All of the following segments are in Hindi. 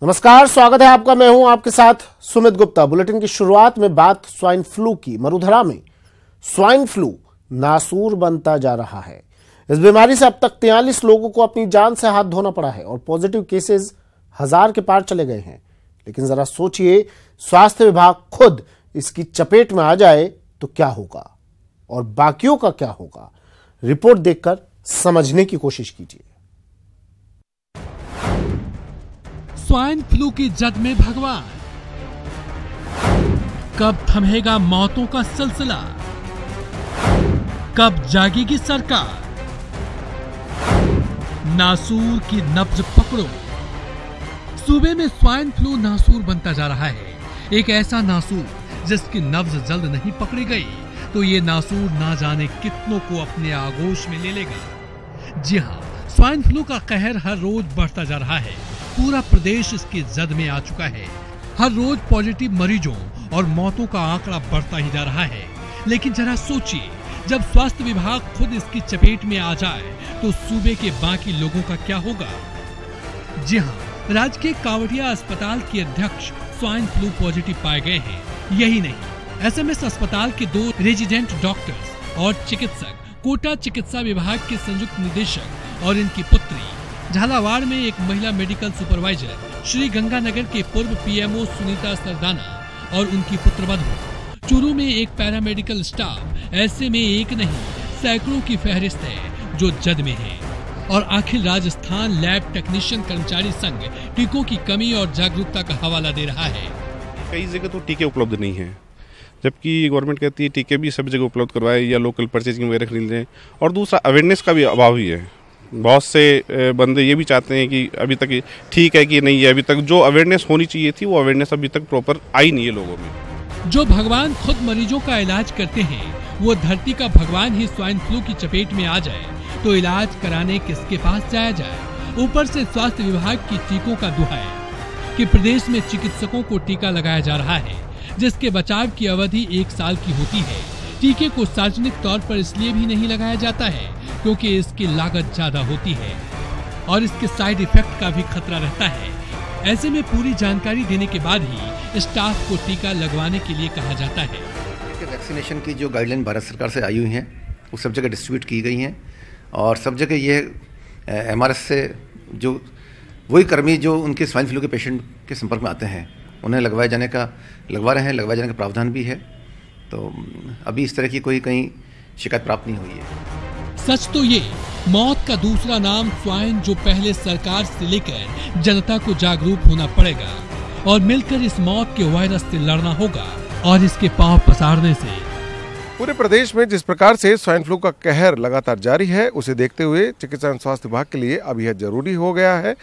नमस्कार, स्वागत है आपका। मैं हूं आपके साथ सुमित गुप्ता। बुलेटिन की शुरुआत में बात स्वाइन फ्लू की। मरुधरा में स्वाइन फ्लू नासूर बनता जा रहा है। इस बीमारी से अब तक 43 लोगों को अपनी जान से हाथ धोना पड़ा है और पॉजिटिव केसेस 1000 के पार चले गए हैं। लेकिन जरा सोचिए, स्वास्थ्य विभाग खुद इसकी चपेट में आ जाए तो क्या होगा और बाकियों का क्या होगा। रिपोर्ट देखकर समझने की कोशिश कीजिए। स्वाइन फ्लू की जद में भगवान, कब थमेगा मौतों का सिलसिला, कब जागेगी सरकार, नासूर की नब्ज पकड़ो। सूबे में स्वाइन फ्लू नासूर बनता जा रहा है। एक ऐसा नासूर जिसकी नब्ज जल्द नहीं पकड़ी गई तो ये नासूर ना जाने कितनों को अपने आगोश में ले लेगा। जी हाँ, स्वाइन फ्लू का कहर हर रोज बढ़ता जा रहा है। पूरा प्रदेश इसकी जद में आ चुका है। हर रोज पॉजिटिव मरीजों और मौतों का आंकड़ा बढ़ता ही जा रहा है। लेकिन जरा सोचिए, जब स्वास्थ्य विभाग खुद इसकी चपेट में आ जाए तो सूबे के बाकी लोगों का क्या होगा। जी हाँ, राज्य के कावड़िया अस्पताल के अध्यक्ष स्वाइन फ्लू पॉजिटिव पाए गए हैं। यही नहीं, एसएमएस अस्पताल के 2 रेजिडेंट डॉक्टर्स और चिकित्सक, कोटा चिकित्सा विभाग के संयुक्त निदेशक और इनकी पुत्री, झालावाड़ में एक महिला मेडिकल सुपरवाइजर, श्री गंगानगर के पूर्व पीएमओ सुनीता सरदाना और उनकी पुत्रवधू, चूरू में एक पैरामेडिकल स्टाफ। ऐसे में एक नहीं, सैकड़ों की फहरिस्त है जो जद में है। और आखिर राजस्थान लैब टेक्नीशियन कर्मचारी संघ टीकों की कमी और जागरूकता का हवाला दे रहा है। कई जगह तो टीके उपलब्ध नहीं है, जबकि गवर्नमेंट कहती है टीके भी सब जगह उपलब्ध करवाए या लोकल परचेजिंग वगैरह खरीद लें। और दूसरा, अवेयरनेस का भी अभाव ही है। बहुत से बंदे ये भी चाहते हैं कि अभी तक ठीक है कि नहीं है, अभी तक जो अवेयरनेस होनी चाहिए थी वो अवेयरनेस अभी तक प्रॉपर आई नहीं है लोगों में। जो भगवान खुद मरीजों का इलाज करते हैं, वो धरती का भगवान ही स्वाइन फ्लू की चपेट में आ जाए तो इलाज कराने किसके पास जाया जाए। ऊपर से स्वास्थ्य विभाग की टीकों का दुहाई कि प्रदेश में चिकित्सकों को टीका लगाया जा रहा है जिसके बचाव की अवधि 1 साल की होती है। टीके को सार्वजनिक तौर पर इसलिए भी नहीं लगाया जाता है क्योंकि इसकी लागत ज्यादा होती है और इसके साइड इफेक्ट का भी खतरा रहता है। ऐसे में पूरी जानकारी देने के बाद ही स्टाफ को टीका लगवाने के लिए कहा जाता है। वैक्सीनेशन की जो गाइडलाइन भारत सरकार से आई हुई हैं वो सब जगह डिस्ट्रीब्यूट की गई हैं और सब जगह ये एमआरएस से जो वही कर्मी जो उनके स्वाइन फ्लू के पेशेंट के संपर्क में आते हैं उन्हें लगवा जाने का प्रावधान भी है। तो अभी इस तरह की कोई कहीं शिकायत प्राप्त नहीं हुई है। सच तो ये, मौत का दूसरा नाम स्वाइन, जो पहले सरकार से लेकर जनता को जागरूक होना पड़ेगा और मिलकर इस मौत के वायरस से लड़ना होगा और इसके पांव पसारने से। पूरे प्रदेश में जिस प्रकार से स्वाइन फ्लू का कहर लगातार जारी है, उसे देखते हुए चिकित्सा एवं स्वास्थ्य विभाग के लिए अब यह जरूरी हो गया है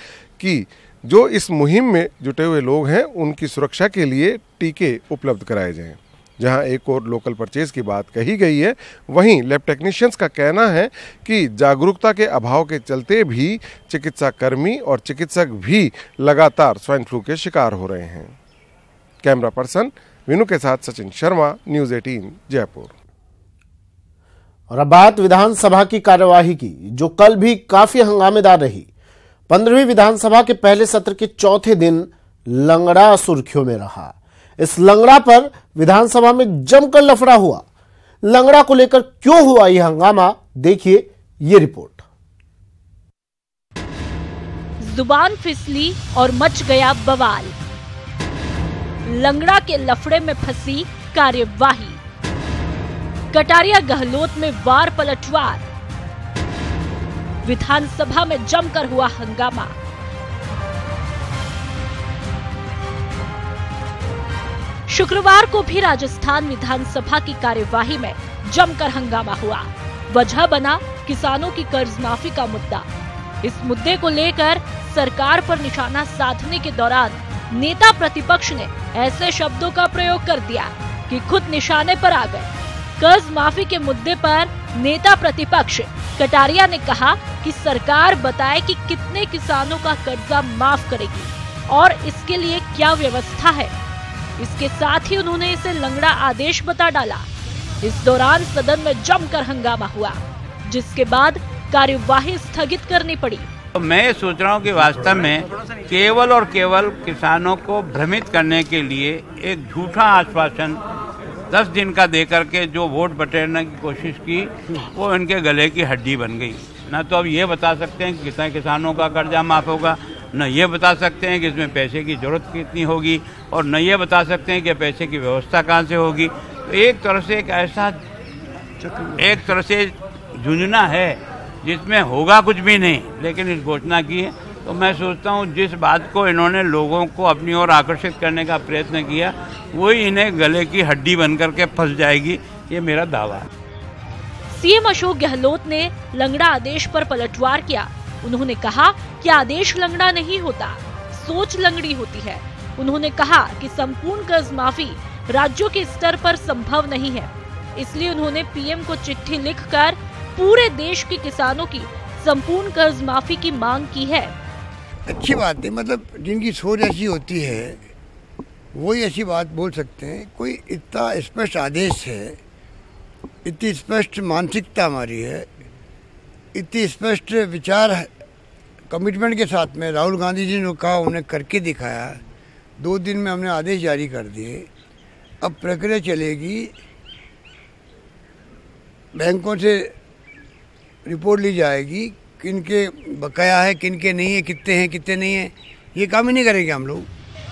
कि जो इस मुहिम में जुटे हुए लोग हैं उनकी सुरक्षा के लिए टीके उपलब्ध कराए जाएं। जहां एक और लोकल परचेज की बात कही गई है, वहीं लैब टेक्नीशियंस का कहना है कि जागरूकता के अभाव के चलते भी चिकित्सा कर्मी और चिकित्सक भी लगातार स्वाइन फ्लू के शिकार हो रहे हैं। कैमरा पर्सन विनु के साथ सचिन शर्मा, न्यूज़ 18 जयपुर। और अब बात विधानसभा की कार्यवाही की, जो कल भी काफी हंगामेदार रही। 15वीं विधानसभा के पहले सत्र के चौथे दिन लंगड़ा सुर्खियों में रहा। इस लंगड़ा पर विधानसभा में जमकर लफड़ा हुआ। लंगड़ा को लेकर क्यों हुआ यह हंगामा, देखिए ये रिपोर्ट। जुबान फिसली और मच गया बवाल। लंगड़ा के लफड़े में फंसी कार्यवाही। कटारिया गहलोत में वार पलटवार। विधानसभा में जमकर हुआ हंगामा। शुक्रवार को भी राजस्थान विधानसभा की कार्यवाही में जमकर हंगामा हुआ। वजह बना किसानों की कर्ज माफी का मुद्दा। इस मुद्दे को लेकर सरकार पर निशाना साधने के दौरान नेता प्रतिपक्ष ने ऐसे शब्दों का प्रयोग कर दिया कि खुद निशाने पर आ गए। कर्ज माफी के मुद्दे पर नेता प्रतिपक्ष कटारिया ने कहा कि सरकार बताए कि कितने किसानों का कर्जा माफ करेगी और इसके लिए क्या व्यवस्था है। इसके साथ ही उन्होंने इसे लंगड़ा आदेश बता डाला। इस दौरान सदन में जमकर हंगामा हुआ, जिसके बाद कार्यवाही स्थगित करनी पड़ी। तो मैं सोच रहा हूँ कि वास्तव में केवल और केवल किसानों को भ्रमित करने के लिए एक झूठा आश्वासन 10 दिन का देकर के जो वोट बटेरने की कोशिश की, वो इनके गले की हड्डी बन गई। ना तो अब ये बता सकते हैं कि कितने किसानों का कर्जा माफ़ होगा, न ये बता सकते हैं कि इसमें पैसे की ज़रूरत कितनी होगी, और न ये बता सकते हैं कि पैसे की व्यवस्था कहाँ से होगी। तो एक तरह से झुंझुना है जिसमें होगा कुछ भी नहीं, लेकिन इस घोषणा की है। तो मैं सोचता हूँ जिस बात को इन्होंने लोगों को अपनी ओर आकर्षित करने का प्रयत्न किया, वही इन्हें गले की हड्डी बनकर के फंस जाएगी, ये मेरा दावा है। सीएम अशोक गहलोत ने लंगड़ा आदेश पर पलटवार किया। उन्होंने कहा कि आदेश लंगड़ा नहीं होता, सोच लंगड़ी होती है। उन्होंने कहा कि संपूर्ण कर्ज माफी राज्यों के स्तर पर संभव नहीं है, इसलिए उन्होंने पीएम को चिट्ठी लिखकर पूरे देश के किसानों की संपूर्ण कर्ज माफी की मांग की है। अच्छी बात है, मतलब जिनकी सोच ऐसी होती है वही ऐसी बात बोल सकते हैं। कोई इतना स्पष्ट आदेश है, इतनी स्पष्ट मानसिकता हमारी है, इतनी स्पष्ट विचार कमिटमेंट के साथ में राहुल गांधी जी ने कहा, उन्हें करके दिखाया। 2 दिन में हमने आदेश जारी कर दिए। अब प्रक्रिया चलेगी, बैंकों से रिपोर्ट ली जाएगी, किनके बकाया है, किनके नहीं है, कितने हैं कितने नहीं है, ये काम ही नहीं करेंगे हम लोग।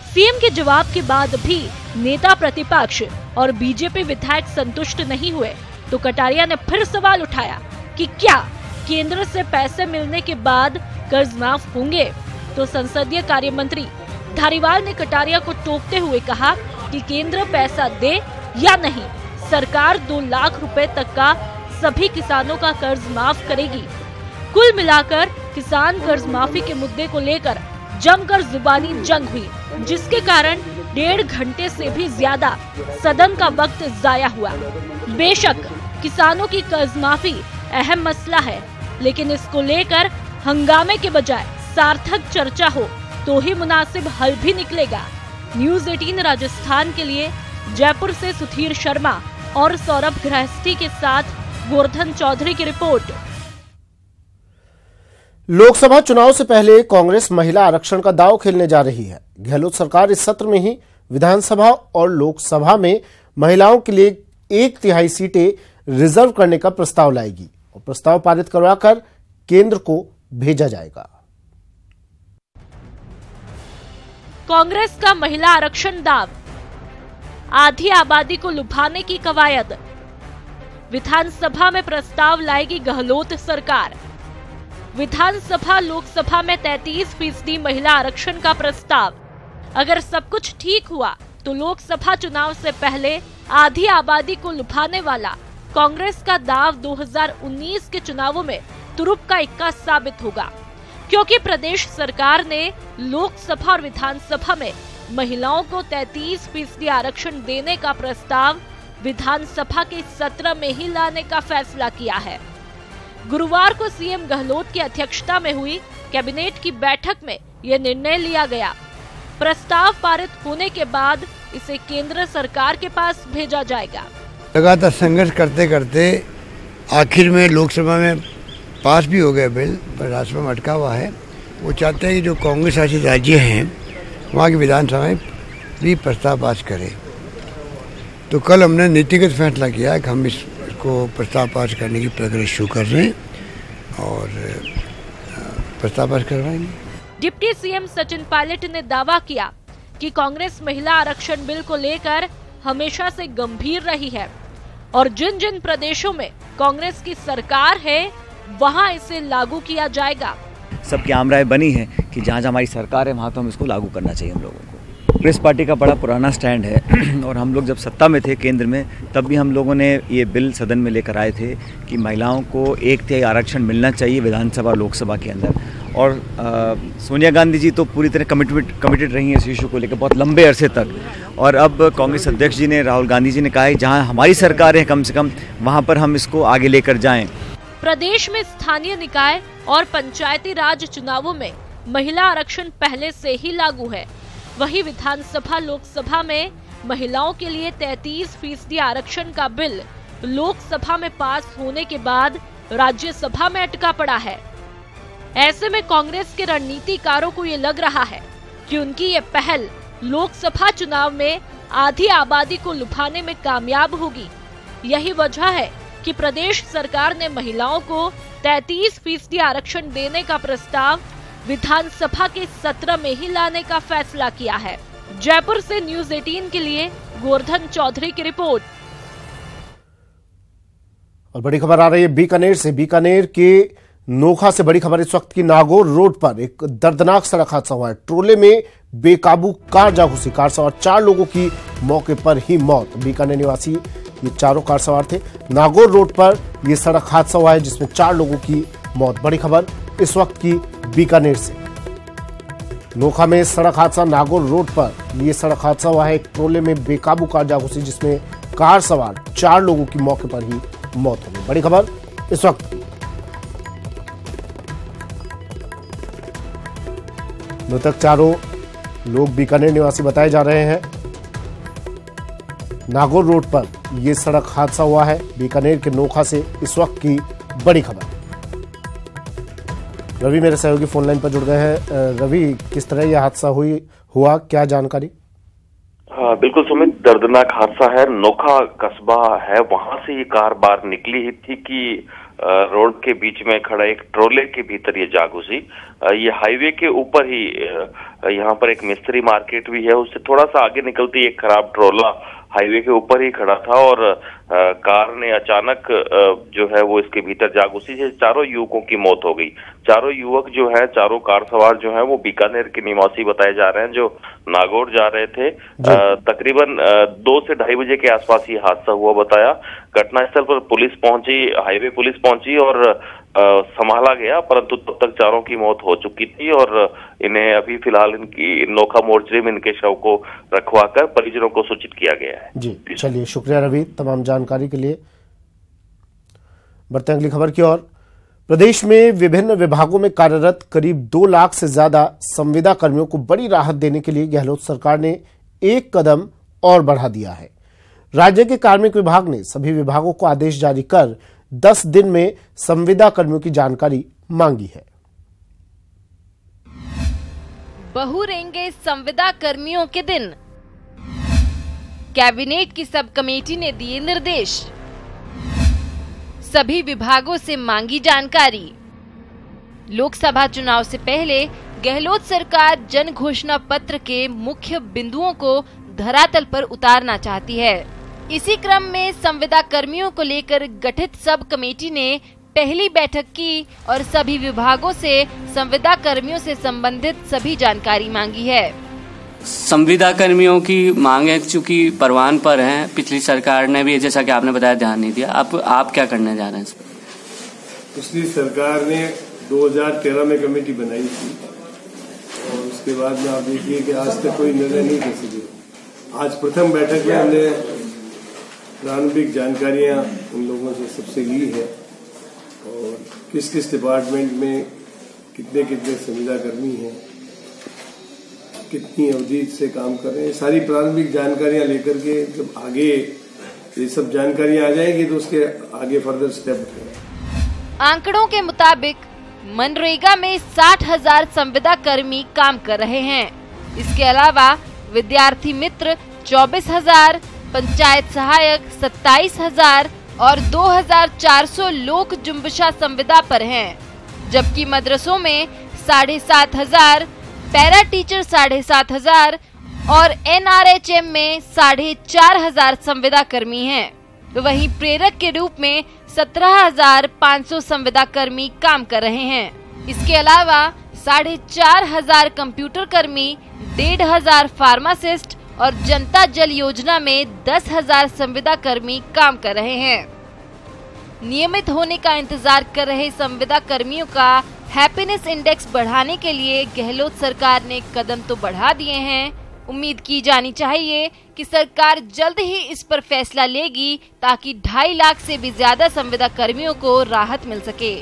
सीएम के जवाब के बाद भी नेता प्रतिपक्ष और बीजेपी विधायक संतुष्ट नहीं हुए, तो कटारिया ने फिर सवाल उठाया कि क्या केंद्र से पैसे मिलने के बाद कर्ज माफ होंगे। तो संसदीय कार्य मंत्री धारीवाल ने कटारिया को टोकते हुए कहा कि केंद्र पैसा दे या नहीं, सरकार 2 लाख रुपए तक का सभी किसानों का कर्ज माफ करेगी। कुल मिलाकर किसान कर्ज माफी के मुद्दे को लेकर जमकर जुबानी जंग हुई, जिसके कारण 1.5 घंटे से भी ज्यादा सदन का वक्त जाया हुआ। बेशक किसानों की कर्ज माफी अहम मसला है, लेकिन इसको लेकर हंगामे के बजाय सार्थक चर्चा हो तो ही मुनासिब हल भी निकलेगा। न्यूज़ 18 राजस्थान के लिए जयपुर से सुधीर शर्मा और सौरभ गृहस्थी के साथ गोवर्धन चौधरी की रिपोर्ट। लोकसभा चुनाव से पहले कांग्रेस महिला आरक्षण का दांव खेलने जा रही है। गहलोत सरकार इस सत्र में ही विधानसभा और लोकसभा में महिलाओं के लिए 1/3 सीटें रिजर्व करने का प्रस्ताव लाएगी और प्रस्ताव पारित करवाकर केंद्र को भेजा जाएगा। कांग्रेस का महिला आरक्षण दाव, आधी आबादी को लुभाने की कवायद। विधानसभा में प्रस्ताव लाएगी गहलोत सरकार। विधानसभा लोकसभा में 33% महिला आरक्षण का प्रस्ताव। अगर सब कुछ ठीक हुआ तो लोकसभा चुनाव से पहले आधी आबादी को लुभाने वाला कांग्रेस का दाव 2019 के चुनावों में तुरुप का इक्का साबित होगा, क्योंकि प्रदेश सरकार ने लोकसभा और विधानसभा में महिलाओं को 33% आरक्षण देने का प्रस्ताव विधानसभा के सत्र में ही लाने का फैसला किया है। गुरुवार को सीएम गहलोत की अध्यक्षता में हुई कैबिनेट की बैठक में यह निर्णय लिया गया। प्रस्ताव पारित होने के बाद इसे केंद्र सरकार के पास भेजा जाएगा। लगातार संघर्ष करते करते आखिर में लोकसभा में पास भी हो गया बिल, पर राज्यसभा में अटका हुआ है। वो चाहते हैं कि जो कांग्रेस शासित राज्य हैं वहाँ की विधानसभा में भी प्रस्ताव पास करें। तो कल हमने नीतिगत फैसला किया कि हम इसको प्रस्ताव पास करने की प्रक्रिया शुरू कर रहे हैं और प्रस्ताव पास करवाएंगे। डिप्टी सीएम सचिन पायलट ने दावा किया कि कांग्रेस महिला आरक्षण बिल को लेकर हमेशा से गंभीर रही है और जिन जिन प्रदेशों में कांग्रेस की सरकार है वहां इसे लागू किया जाएगा। सबकी आम राय बनी है कि जहाँ जहाँ हमारी सरकार है वहाँ तो हम इसको लागू करना चाहिए। हम लोगों को कांग्रेस पार्टी का बड़ा पुराना स्टैंड है और हम लोग जब सत्ता में थे केंद्र में, तब भी हम लोगों ने ये बिल सदन में लेकर आए थे कि महिलाओं को 1/3 आरक्षण मिलना चाहिए विधानसभा लोकसभा के अंदर। और सोनिया गांधी जी तो पूरी तरह कमिटेड रही हैं इस इशू को लेकर बहुत लंबे अरसे तक। और अब कांग्रेस अध्यक्ष जी ने, राहुल गांधी जी ने कहा है जहाँ हमारी सरकार है कम से कम वहाँ पर हम इसको आगे लेकर जाएं। प्रदेश में स्थानीय निकाय और पंचायती राज चुनावों में महिला आरक्षण पहले से ही लागू है। वहीं विधानसभा लोकसभा में महिलाओं के लिए 33% आरक्षण का बिल लोकसभा में पास होने के बाद राज्यसभा में अटका पड़ा है। ऐसे में कांग्रेस के रणनीतिकारों को ये लग रहा है कि उनकी ये पहल लोकसभा चुनाव में आधी आबादी को लुभाने में कामयाब होगी। यही वजह है कि प्रदेश सरकार ने महिलाओं को 33% आरक्षण देने का प्रस्ताव विधानसभा के सत्र में ही लाने का फैसला किया है। जयपुर से न्यूज़ 18 के लिए गोवर्धन चौधरी की रिपोर्ट। और बड़ी खबर आ रही है बीकानेर से। बीकानेर के नोखा से बड़ी खबर इस वक्त की। नागौर रोड पर एक दर्दनाक सड़क हादसा हुआ है। ट्रोले में बेकाबू कार जा घुसी। कार सवार 4 लोगों की मौके पर ही मौत। बीकानेर निवासी ये चारों कार सवार थे। नागौर रोड पर यह सड़क हादसा हुआ है जिसमें 4 लोगों की मौत। बड़ी खबर इस वक्त की बीकानेर से। नोखा में सड़क हादसा। नागौर रोड पर यह सड़क हादसा हुआ है। एक ट्रोले में बेकाबू कार जा घुसी जिसमें कार सवार 4 लोगों की मौके पर ही मौत हो गई। बड़ी खबर इस वक्त। मृतक चारों लोग बीकानेर निवासी बताए जा रहे हैं। नागौर रोड पर यह सड़क हादसा हुआ है बीकानेर के नोखा से। इस वक्त की बड़ी खबर। रवि मेरे सहयोगी फोन लाइन पर जुड़ गए हैं। रवि, किस तरह यह हादसा हुआ, क्या जानकारी? हाँ बिल्कुल सुमित, दर्दनाक हादसा है। नोखा कस्बा है, वहां से ये कार बाहर निकली ही थी कि रोड के बीच में खड़ा एक ट्रोले के भीतर ये जा घुसी। ये हाईवे के ऊपर ही यहाँ पर एक मिस्त्री मार्केट भी है, उससे थोड़ा सा आगे निकलती एक खराब ट्रोला हाईवे के ऊपर ही खड़ा था और कार ने अचानक जो है वो इसके भीतर जा घुसी, जिससे चारों युवकों की मौत हो गई। चारों युवक जो है, चारों कार सवार जो है वो बीकानेर के निवासी बताए जा रहे हैं जो नागौर जा रहे थे। तकरीबन 2 से 2:30 बजे के आसपास ये हादसा हुआ बताया। घटनास्थल पर पुलिस पहुंची, हाईवे पुलिस पहुंची और संभाला गया, परंतु तब तक चारों की मौत हो चुकी थी और इन्हें अभी फिलहाल इनकी नोखा मोर्चरी में इनके शव को रखवाकर परिजनों को सूचित किया गया है। जी चलिए, शुक्रिया रवि तमाम जानकारी के लिए। बढ़ते हैं अगली खबर की ओर। प्रदेश में विभिन्न विभागों में कार्यरत करीब 2 लाख से ज्यादा संविदा कर्मियों को बड़ी राहत देने के लिए गहलोत सरकार ने एक कदम और बढ़ा दिया है। राज्य के कार्मिक विभाग ने सभी विभागों को आदेश जारी कर 10 दिन में संविदा कर्मियों की जानकारी मांगी है। बहुरेंगे संविदा कर्मियों के दिन। कैबिनेट की सब कमेटी ने दिए निर्देश। सभी विभागों से मांगी जानकारी। लोकसभा चुनाव से पहले गहलोत सरकार जन घोषणा पत्र के मुख्य बिंदुओं को धरातल पर उतारना चाहती है। इसी क्रम में संविदा कर्मियों को लेकर गठित सब कमेटी ने पहली बैठक की और सभी विभागों से संविदा कर्मियों से संबंधित सभी जानकारी मांगी है। संविदा कर्मियों की मांगे चूंकि परवान पर हैं, पिछली सरकार ने भी जैसा कि आपने बताया ध्यान नहीं दिया। आप क्या करने जा रहे हैं? पिछली सरकार ने 2013 में कमेटी बनाई थी और उसके बाद में आप देखिए कि आज तक कोई निर्णय नहीं कर सके। आज प्रथम बैठक में हमने प्रारंभिक जानकारियां उन लोगों से सबसे ली है और किस किस डिपार्टमेंट में कितने कितने संविदा कर्मी हैं, कितनी अवधि से काम कर रहे हैं, सारी प्रारंभिक जानकारियां लेकर के जब आगे ये सब जानकारियां आ जाएगी तो उसके आगे फर्दर स्टेप उठाएंगे। आंकड़ों के मुताबिक मनरेगा में 60,000 संविदा कर्मी काम कर रहे हैं। इसके अलावा विद्यार्थी मित्र 24,000, पंचायत सहायक 27,000 और 2,400 लोक जुम्बशा संविदा पर हैं, जबकि मदरसों में 7,500, पैरा टीचर 7,500 और NRHM में 4,500 संविदा कर्मी हैं। वहीं प्रेरक के रूप में 17,500 संविदा कर्मी काम कर रहे हैं। इसके अलावा 4,500 कंप्यूटर कर्मी, 1,500 फार्मासिस्ट और जनता जल योजना में 10,000 संविदा कर्मी काम कर रहे हैं। नियमित होने का इंतजार कर रहे संविदा कर्मियों का हैप्पीनेस इंडेक्स बढ़ाने के लिए गहलोत सरकार ने कदम तो बढ़ा दिए हैं। उम्मीद की जानी चाहिए कि सरकार जल्द ही इस पर फैसला लेगी ताकि 2.5 लाख से भी ज्यादा संविदा कर्मियों को राहत मिल सके।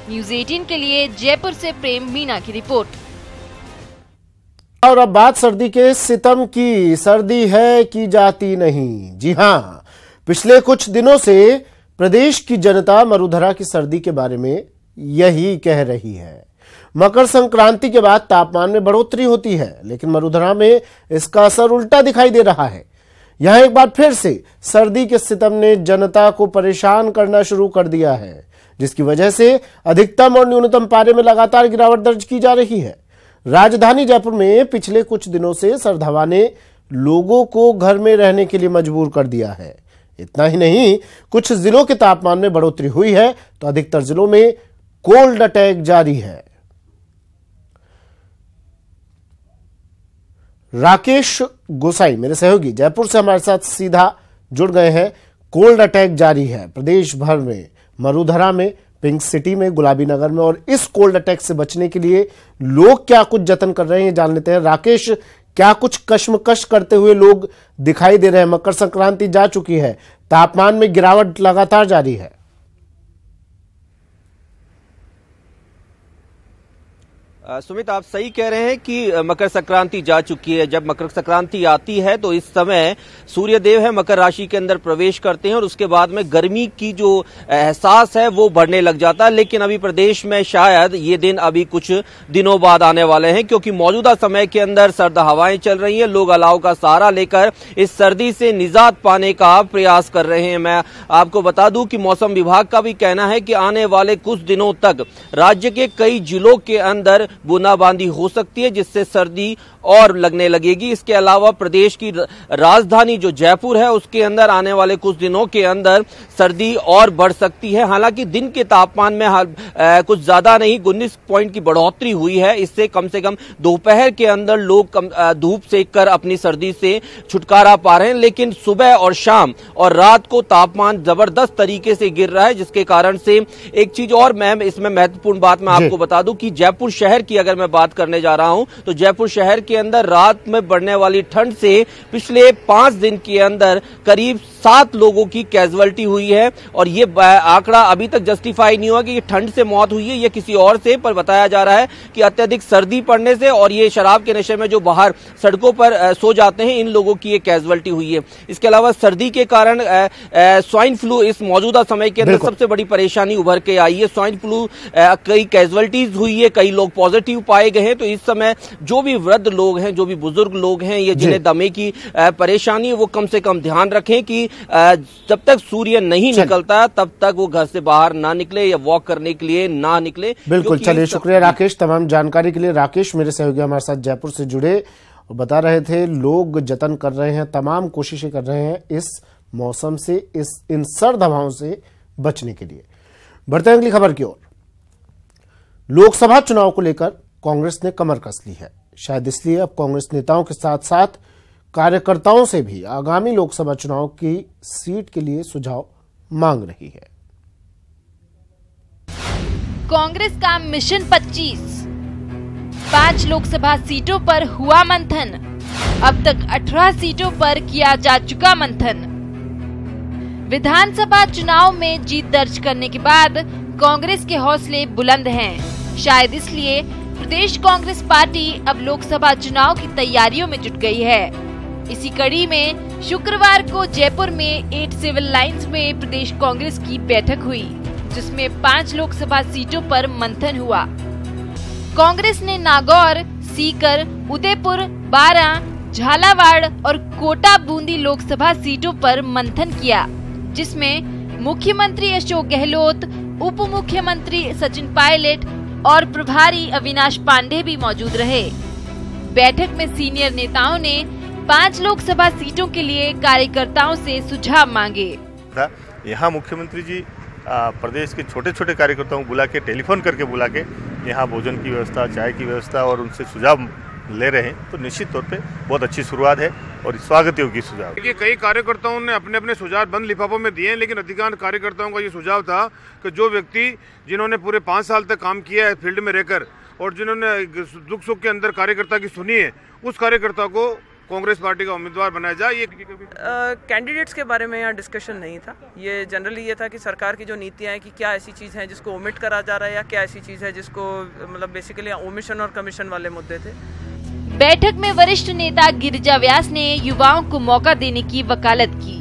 न्यूज़ 18 के लिए जयपुर से प्रेम मीना की रिपोर्ट। और अब बात सर्दी के सितम की। सर्दी है कि जाती नहीं। जी हां, पिछले कुछ दिनों से प्रदेश की जनता मरुधरा की सर्दी के बारे में यही कह रही है। मकर संक्रांति के बाद तापमान में बढ़ोतरी होती है, लेकिन मरुधरा में इसका असर उल्टा दिखाई दे रहा है। यहां एक बार फिर से सर्दी के सितम ने जनता को परेशान करना शुरू कर दिया है, जिसकी वजह से अधिकतम और न्यूनतम पारे में लगातार गिरावट दर्ज की जा रही है। राजधानी जयपुर में पिछले कुछ दिनों से सर्द हवा ने लोगों को घर में रहने के लिए मजबूर कर दिया है। इतना ही नहीं, कुछ जिलों के तापमान में बढ़ोतरी हुई है तो अधिकतर जिलों में कोल्ड अटैक जारी है। राकेश गोसाई मेरे सहयोगी जयपुर से हमारे साथ सीधा जुड़ गए हैं। कोल्ड अटैक जारी है प्रदेश भर में, मरुधरा में, पिंक सिटी में, गुलाबी नगर में, और इस कोल्ड अटैक से बचने के लिए लोग क्या कुछ जतन कर रहे हैं जान लेते हैं। राकेश, क्या कुछ कश्मकश करते हुए लोग दिखाई दे रहे हैं? मकर संक्रांति जा चुकी है, तापमान में गिरावट लगातार जारी है। सुमित, आप सही कह रहे हैं कि मकर संक्रांति जा चुकी है। जब मकर संक्रांति आती है तो इस समय सूर्य देव है मकर राशि के अंदर प्रवेश करते हैं और उसके बाद में गर्मी की जो एहसास है वो बढ़ने लग जाता है। लेकिन अभी प्रदेश में शायद ये दिन अभी कुछ दिनों बाद आने वाले हैं, क्योंकि मौजूदा समय के अंदर सर्द हवाएं चल रही हैं। लोग अलाव का सहारा लेकर इस सर्दी से निजात पाने का प्रयास कर रहे हैं। मैं आपको बता दूं कि मौसम विभाग का भी कहना है कि आने वाले कुछ दिनों तक राज्य के कई जिलों के अंदर बूंदाबांदी हो सकती है, जिससे सर्दी और लगने लगेगी। इसके अलावा प्रदेश की राजधानी जो जयपुर है उसके अंदर आने वाले कुछ दिनों के अंदर सर्दी और बढ़ सकती है। हालांकि दिन के तापमान में कुछ ज्यादा नहीं, 19 पॉइंट की बढ़ोतरी हुई है। इससे कम से कम दोपहर के अंदर लोग धूप सेक कर अपनी सर्दी से छुटकारा पा रहे हैं। लेकिन सुबह और शाम और रात को तापमान जबरदस्त तरीके से गिर रहा है, जिसके कारण से एक चीज और मैं इसमें महत्वपूर्ण बात मैं आपको बता दूं कि जयपुर शहर की अगर मैं बात करने जा रहा हूं तो जयपुर शहर के अंदर रात में बढ़ने वाली ठंड से पिछले 5 दिन के अंदर करीब 7 लोगों की कैजुअलिटी हुई है। और ये आंकड़ा अभी तक जस्टिफाई नहीं हुआ कि ये ठंड से मौत हुई है या किसी और से, पर बताया जा रहा है कि अत्यधिक सर्दी पड़ने से और ये शराब के नशे में जो बाहर सड़कों पर सो जाते हैं, इन लोगों की ये कैजुअलिटी हुई है। इसके अलावा सर्दी के कारण स्वाइन फ्लू इस मौजूदा समय के अंदर सबसे बड़ी परेशानी उभर के आई है। स्वाइन फ्लू कई कैजुअलिटीज हुई है, कई लोग पॉजिटिव पाए गए हैं। तो इस समय जो भी वृद्ध लोग हैं, जो भी बुजुर्ग लोग हैं, ये जिन्हें दमे की परेशानी है, वो कम से कम ध्यान रखें कि जब तक सूर्य नहीं निकलता तब तक वो घर से बाहर ना निकले या वॉक करने के लिए ना निकले। बिल्कुल, चलिए शुक्रिया राकेश तमाम जानकारी के लिए। राकेश मेरे सहयोगी हमारे साथ जयपुर से जुड़े और बता रहे थे लोग जतन कर रहे हैं, तमाम कोशिशें कर रहे हैं इस मौसम से, इन सर्द हवाओं से बचने के लिए। बढ़ते हैं अगली खबर की ओर। लोकसभा चुनाव को लेकर कांग्रेस ने कमर कस ली है। शायद इसलिए अब कांग्रेस नेताओं के साथ साथ कार्यकर्ताओं से भी आगामी लोकसभा चुनाव की सीट के लिए सुझाव मांग रही है। कांग्रेस का मिशन 25, 5 लोकसभा सीटों पर हुआ मंथन। अब तक 18 सीटों पर किया जा चुका मंथन। विधानसभा चुनाव में जीत दर्ज करने के बाद कांग्रेस के हौसले बुलंद हैं। शायद इसलिए प्रदेश कांग्रेस पार्टी अब लोकसभा चुनाव की तैयारियों में जुट गई है। इसी कड़ी में शुक्रवार को जयपुर में 8 सिविल लाइंस में प्रदेश कांग्रेस की बैठक हुई, जिसमें 5 लोकसभा सीटों पर मंथन हुआ। कांग्रेस ने नागौर, सीकर, उदयपुर, बारां, झालावाड़ और कोटा बूंदी लोकसभा सीटों पर मंथन किया, जिसमें मुख्यमंत्री अशोक गहलोत, उप मुख्यमंत्री सचिन पायलट और प्रभारी अविनाश पांडे भी मौजूद रहे। बैठक में सीनियर नेताओं ने 5 लोकसभा सीटों के लिए कार्यकर्ताओं से सुझाव मांगे। यहाँ मुख्यमंत्री जी प्रदेश के छोटे छोटे कार्यकर्ताओं को बुला के, टेलीफोन करके बुला के यहाँ भोजन की व्यवस्था, चाय की व्यवस्था और उनसे सुझाव ले रहे हैं, तो निश्चित तौर पे बहुत अच्छी शुरुआत है और स्वागत योग्य सुझाव। देखिए, कई कार्यकर्ताओं ने अपने अपने सुझाव बंद लिफाफों में दिए हैं, लेकिन अधिकांश कार्यकर्ताओं का ये सुझाव था कि जो व्यक्ति जिन्होंने पूरे 5 साल तक काम किया है फील्ड में रहकर और जिन्होंने दुख सुख के अंदर कार्यकर्ता की सुनी है, उस कार्यकर्ता को कांग्रेस पार्टी का उम्मीदवार बनाया जाए। ये कैंडिडेट्स के बारे में यहाँ डिस्कशन नहीं था। ये जनरली ये था कि सरकार की जो नीतियाँ हैं कि क्या ऐसी चीज़ है जिसको ओमिट करा जा रहा है या क्या ऐसी चीज़ है जिसको मतलब बेसिकली ओमिशन और कमीशन वाले मुद्दे थे। बैठक में वरिष्ठ नेता गिरिजा व्यास ने युवाओं को मौका देने की वकालत की।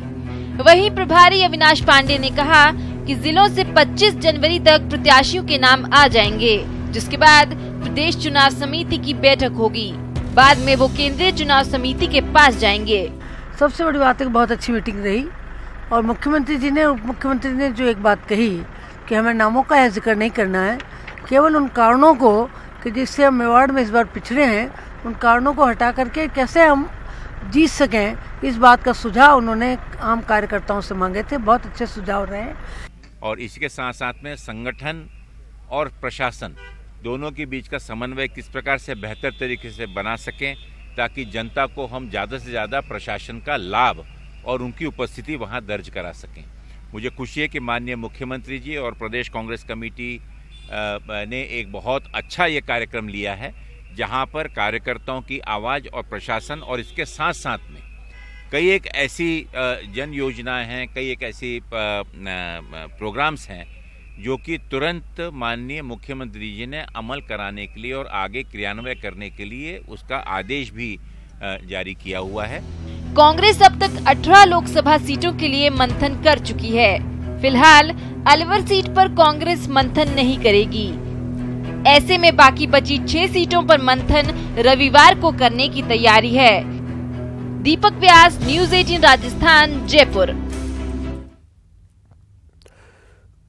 वहीं प्रभारी अविनाश पांडे ने कहा कि जिलों से 25 जनवरी तक प्रत्याशियों के नाम आ जाएंगे, जिसके बाद प्रदेश चुनाव समिति की बैठक होगी। बाद में वो केंद्रीय चुनाव समिति के पास जाएंगे। सबसे बड़ी बात है कि बहुत अच्छी मीटिंग रही और मुख्यमंत्री जी ने उप मुख्यमंत्री ने जो एक बात कही कि हमें नामों का यह जिक्र नहीं करना है, केवल उन कारणों को कि जिससे हम मेवाड़ में इस बार पिछड़े हैं, उन कारणों को हटा करके कैसे हम जीत सकें, इस बात का सुझाव उन्होंने आम कार्यकर्ताओं से मांगे थे। बहुत अच्छे सुझाव रहे। और इसी के साथ साथ में संगठन और प्रशासन दोनों के बीच का समन्वय किस प्रकार से बेहतर तरीके से बना सकें, ताकि जनता को हम ज़्यादा से ज़्यादा प्रशासन का लाभ और उनकी उपस्थिति वहां दर्ज करा सकें। मुझे खुशी है कि माननीय मुख्यमंत्री जी और प्रदेश कांग्रेस कमेटी ने एक बहुत अच्छा ये कार्यक्रम लिया है, जहां पर कार्यकर्ताओं की आवाज़ और प्रशासन और इसके साथ साथ में कई एक ऐसी जन योजनाएं हैं, कई एक ऐसी प्रोग्राम्स हैं जो कि तुरंत माननीय मुख्यमंत्री जी ने अमल कराने के लिए और आगे क्रियान्वय करने के लिए उसका आदेश भी जारी किया हुआ है। कांग्रेस अब तक 18 लोकसभा सीटों के लिए मंथन कर चुकी है। फिलहाल अलवर सीट पर कांग्रेस मंथन नहीं करेगी। ऐसे में बाकी बची 6 सीटों पर मंथन रविवार को करने की तैयारी है। दीपक व्यास, न्यूज़ 18 राजस्थान, जयपुर।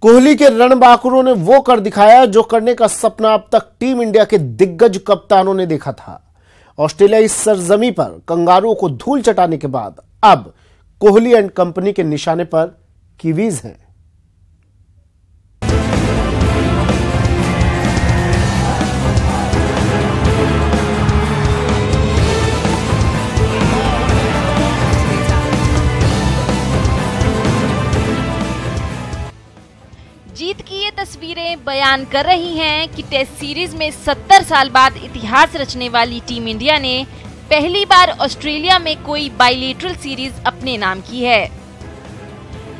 कोहली के रणबांकुरों ने वो कर दिखाया जो करने का सपना अब तक टीम इंडिया के दिग्गज कप्तानों ने देखा था। ऑस्ट्रेलियाई सरजमी पर कंगारुओं को धूल चटाने के बाद अब कोहली एंड कंपनी के निशाने पर कीवीज हैं। जीत की ये तस्वीरें बयान कर रही हैं कि टेस्ट सीरीज में 70 साल बाद इतिहास रचने वाली टीम इंडिया ने पहली बार ऑस्ट्रेलिया में कोई बाइलेटरल सीरीज अपने नाम की है।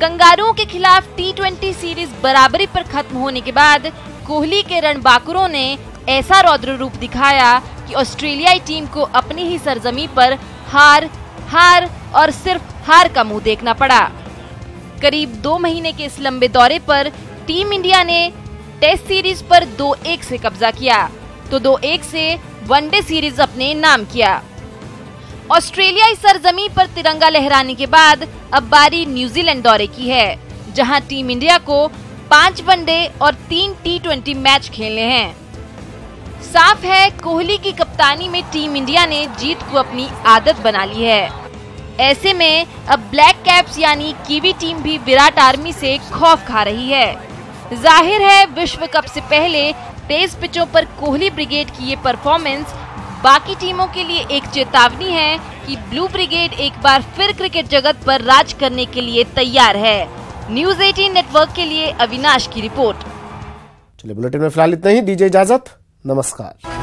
कंगारुओं के खिलाफ T20 सीरीज बराबरी पर खत्म होने के बाद कोहली के रणबांकुरों ने ऐसा रौद्र रूप दिखाया कि ऑस्ट्रेलियाई टीम को अपनी ही सरजमी पर हार और सिर्फ हार का मुंह देखना पड़ा। करीब 2 महीने के इस लंबे दौरे पर टीम इंडिया ने टेस्ट सीरीज पर 2-1 से कब्जा किया तो 2-1 से वनडे सीरीज अपने नाम किया। ऑस्ट्रेलियाई सरजमी पर तिरंगा लहराने के बाद अब बारी न्यूजीलैंड दौरे की है, जहां टीम इंडिया को 5 वनडे और 3 T20 मैच खेलने हैं। साफ है, कोहली की कप्तानी में टीम इंडिया ने जीत को अपनी आदत बना ली है। ऐसे में अब ब्लैक कैप्स यानी कीवी टीम भी विराट आर्मी से खौफ खा रही है। जाहिर है, विश्व कप से पहले तेज पिचों पर कोहली ब्रिगेड की ये परफॉर्मेंस बाकी टीमों के लिए एक चेतावनी है कि ब्लू ब्रिगेड एक बार फिर क्रिकेट जगत पर राज करने के लिए तैयार है। न्यूज़ 18 नेटवर्क के लिए अविनाश की रिपोर्ट। चलिए, बुलेटिन में फिलहाल इतना ही। दीजिए इजाजत, नमस्कार।